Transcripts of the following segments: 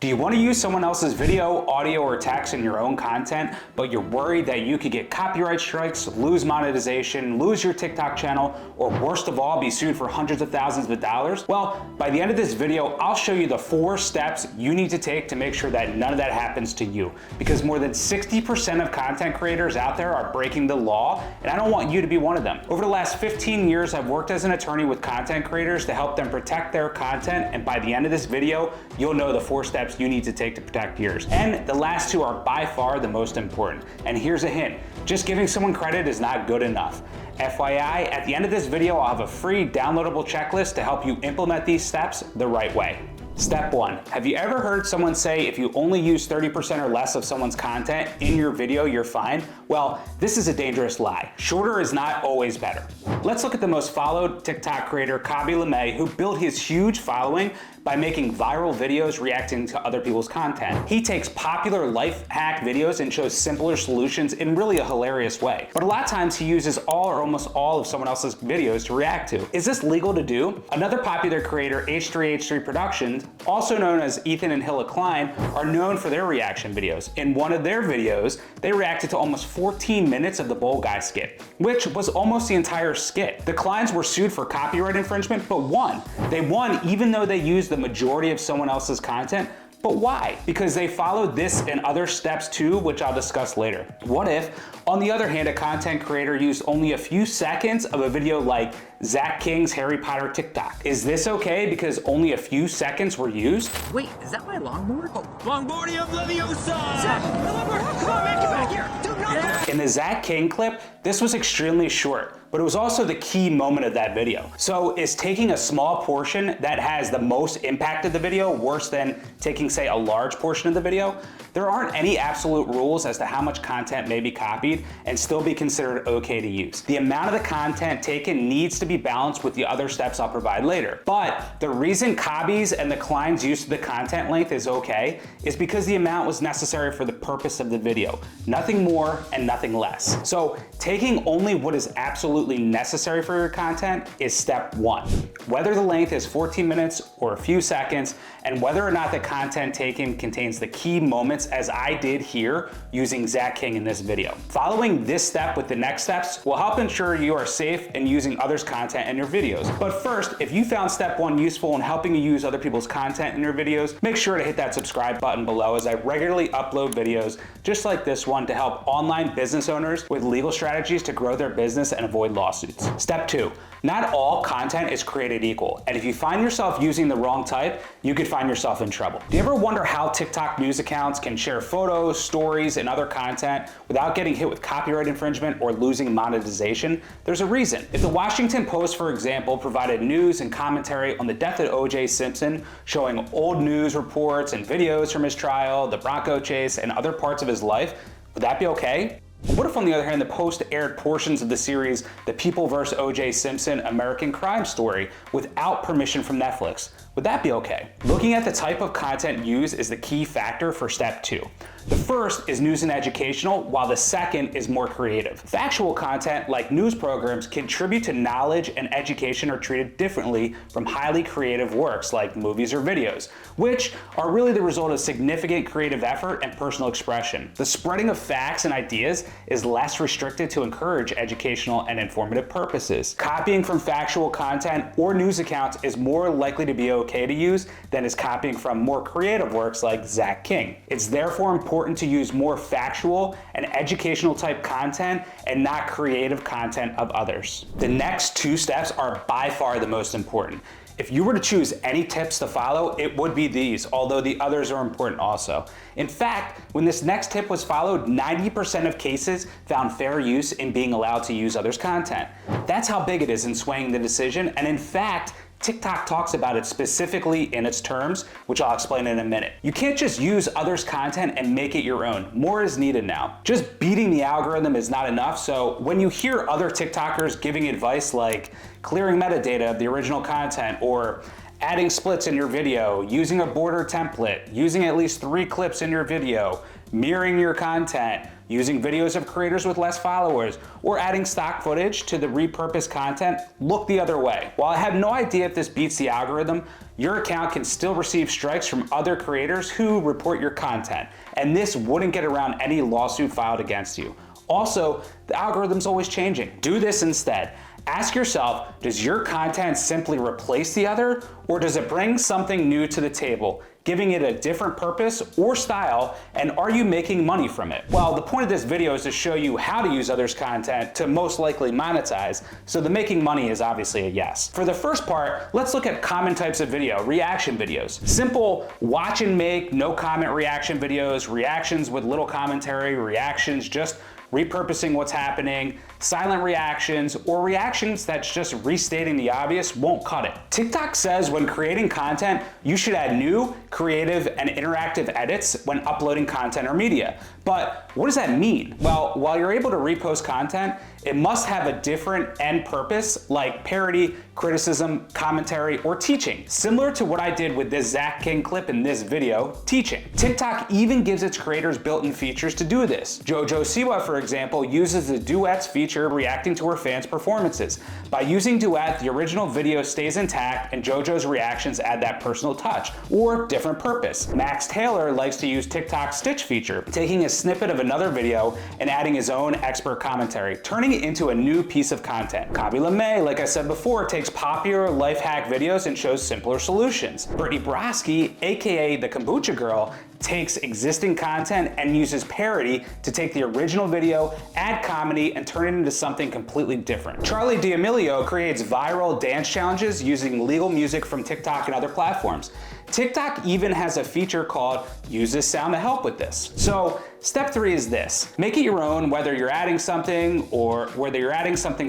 Do you want to use someone else's video, audio, or text in your own content, but you're worried that you could get copyright strikes, lose monetization, lose your TikTok channel, or worst of all, be sued for hundreds of thousands of dollars? Well, by the end of this video, I'll show you the 4 steps you need to take to make sure that none of that happens to you. Because more than 60% of content creators out there are breaking the law, and I don't want you to be one of them. Over the last 15 years, I've worked as an attorney with content creators to help them protect their content, and by the end of this video, you'll know the 4 steps you need to take to protect yours. And the last 2 are by far the most important. And here's a hint, just giving someone credit is not good enough. FYI, at the end of this video, I'll have a free downloadable checklist to help you implement these steps the right way. Step 1, have you ever heard someone say if you only use 30% or less of someone's content in your video, you're fine? Well, this is a dangerous lie. Shorter is not always better. Let's look at the most followed TikTok creator, Khaby Lame, who built his huge following by making viral videos reacting to other people's content. He takes popular life hack videos and shows simpler solutions in really a hilarious way. But a lot of times he uses all or almost all of someone else's videos to react to. Is this legal to do? Another popular creator, H3H3 Productions, also known as Ethan and Hilla Klein, are known for their reaction videos. In one of their videos, they reacted to almost 14 minutes of the Bowl Guy skit, which was almost the entire skit. The Kleins were sued for copyright infringement, but won. They won even though they used the majority of someone else's content. But why? Because they followed this and other steps too, which I'll discuss later. What if, on the other hand, a content creator used only a few seconds of a video like Zach King's Harry Potter TikTok? Is this okay because only a few seconds were used? Wait, is that my longboard? Oh, Longboardia Leviosa! Zach, my longboard! Come on, man, get back here! Do not go! In the Zach King clip, this was extremely short, but it was also the key moment of that video. So is taking a small portion that has the most impact of the video worse than taking, say, a large portion of the video? There aren't any absolute rules as to how much content may be copied and still be considered okay to use. The amount of the content taken needs to be balanced with the other steps I'll provide later. But the reason Khaby's and the Klein's use of the content length is okay is because the amount was necessary for the purpose of the video. Nothing more and nothing less. So taking only what is absolutely necessary for your content is step 1. Whether the length is 14 minutes or a few seconds, and whether or not the content taken contains the key moments as I did here using Zach King in this video. Following this step with the next steps will help ensure you are safe in using others' content in your videos. But first, if you found step 1 useful in helping you use other people's content in your videos, make sure to hit that subscribe button below as I regularly upload videos just like this one to help online business owners with legal strategies to grow their business and avoid lawsuits. Step 2, not all content is created equal, and if you find yourself using the wrong type, you could find yourself in trouble. Do you ever wonder how TikTok news accounts can share photos, stories, and other content without getting hit with copyright infringement or losing monetization? There's a reason. If the Washington Post, for example, provided news and commentary on the death of O.J. Simpson, showing old news reports and videos from his trial, the Bronco chase, and other parts of his life, would that be okay? What if, on the other hand, the Post aired portions of the series The People vs. O.J. Simpson American Crime Story without permission from Netflix? Would that be okay? Looking at the type of content used is the key factor for step 2. The first is news and educational, while the second is more creative. Factual content, like news programs, contribute to knowledge and education are treated differently from highly creative works like movies or videos, which are really the result of significant creative effort and personal expression. The spreading of facts and ideas is less restricted to encourage educational and informative purposes. Copying from factual content or news accounts is more likely to be okay to use than is copying from more creative works like Zach King. It's therefore important to use more factual and educational type content and not creative content of others. The next 2 steps are by far the most important. If you were to choose any tips to follow, it would be these, although the others are important also. In fact, when this next tip was followed, 90% of cases found fair use in being allowed to use others' content. That's how big it is in swaying the decision, and in fact, TikTok talks about it specifically in its terms, which I'll explain in a minute. You can't just use others' content and make it your own. More is needed now. Just beating the algorithm is not enough, so when you hear other TikTokers giving advice like clearing metadata of the original content or adding splits in your video, using a border template, using at least 3 clips in your video, mirroring your content, using videos of creators with less followers, or adding stock footage to the repurposed content, look the other way. While I have no idea if this beats the algorithm, your account can still receive strikes from other creators who report your content, and this wouldn't get around any lawsuit filed against you. Also, the algorithm's always changing. Do this instead. Ask yourself, does your content simply replace the other, or does it bring something new to the table, giving it a different purpose or style, and are you making money from it? Well, the point of this video is to show you how to use others' content to most likely monetize, so the making money is obviously a yes. For the first part, let's look at common types of video, reaction videos. Simple watch and make, no comment reaction videos, reactions with little commentary, reactions just repurposing what's happening, silent reactions, or reactions that's just restating the obvious won't cut it. TikTok says when creating content, you should add new, creative, and interactive edits when uploading content or media. But what does that mean? Well, while you're able to repost content, it must have a different end purpose like parody, criticism, commentary, or teaching. Similar to what I did with this Zach King clip in this video, teaching. TikTok even gives its creators built-in features to do this. JoJo Siwa, for example, uses the duets feature reacting to her fans' performances. By using duet, the original video stays intact and JoJo's reactions add that personal touch or different purpose. Max Taylor likes to use TikTok's Stitch feature, taking a snippet of another video and adding his own expert commentary, turning it into a new piece of content. Kabi LeMay, like I said before, takes popular life hack videos and shows simpler solutions. Brittany Broski, aka the Kombucha Girl, takes existing content and uses parody to take the original video, add comedy, and turn it into something completely different. Charlie D'Amelio creates viral dance challenges using legal music from TikTok and other platforms. TikTok even has a feature called Use This Sound to help with this. So step 3 is this. Make it your own, whether you're adding something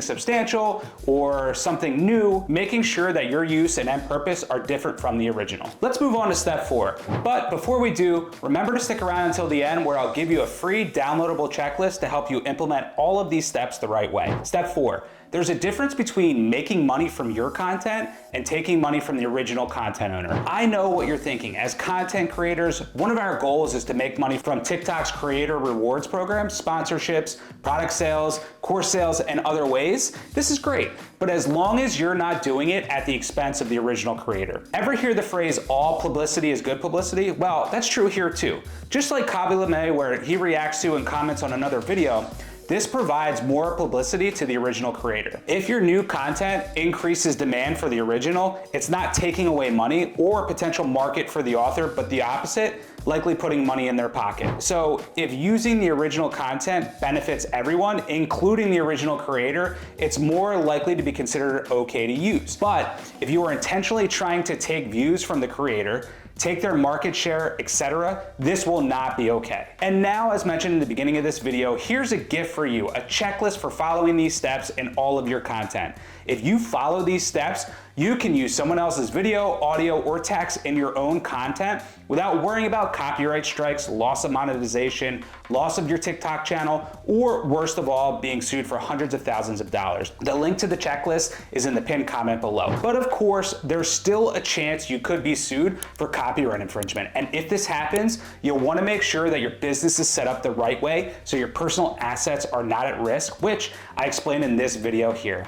substantial or something new, making sure that your use and end purpose are different from the original. Let's move on to step 4. But before we do, remember to stick around until the end where I'll give you a free downloadable checklist to help you implement all of these steps the right way. Step 4. There's a difference between making money from your content and taking money from the original content owner. I know what you're thinking. As content creators, one of our goals is to make money from TikTok's creator rewards program, sponsorships, product sales, course sales, and other ways. This is great, but as long as you're not doing it at the expense of the original creator. Ever hear the phrase, all publicity is good publicity? Well, that's true here too. Just like Kabi LeMay, where he reacts to and comments on another video, this provides more publicity to the original creator. If your new content increases demand for the original, it's not taking away money or potential market for the author, but the opposite, likely putting money in their pocket. So if using the original content benefits everyone, including the original creator, it's more likely to be considered okay to use. But if you are intentionally trying to take views from the creator, take their market share, etc., this will not be okay. And now, as mentioned in the beginning of this video, here's a gift for you, a checklist for following these steps in all of your content. If you follow these steps, you can use someone else's video, audio, or text in your own content without worrying about copyright strikes, loss of monetization, loss of your TikTok channel, or worst of all, being sued for hundreds of thousands of dollars. The link to the checklist is in the pinned comment below. But of course, there's still a chance you could be sued for copyright infringement. And if this happens, you'll want to make sure that your business is set up the right way so your personal assets are not at risk, which I explained in this video here.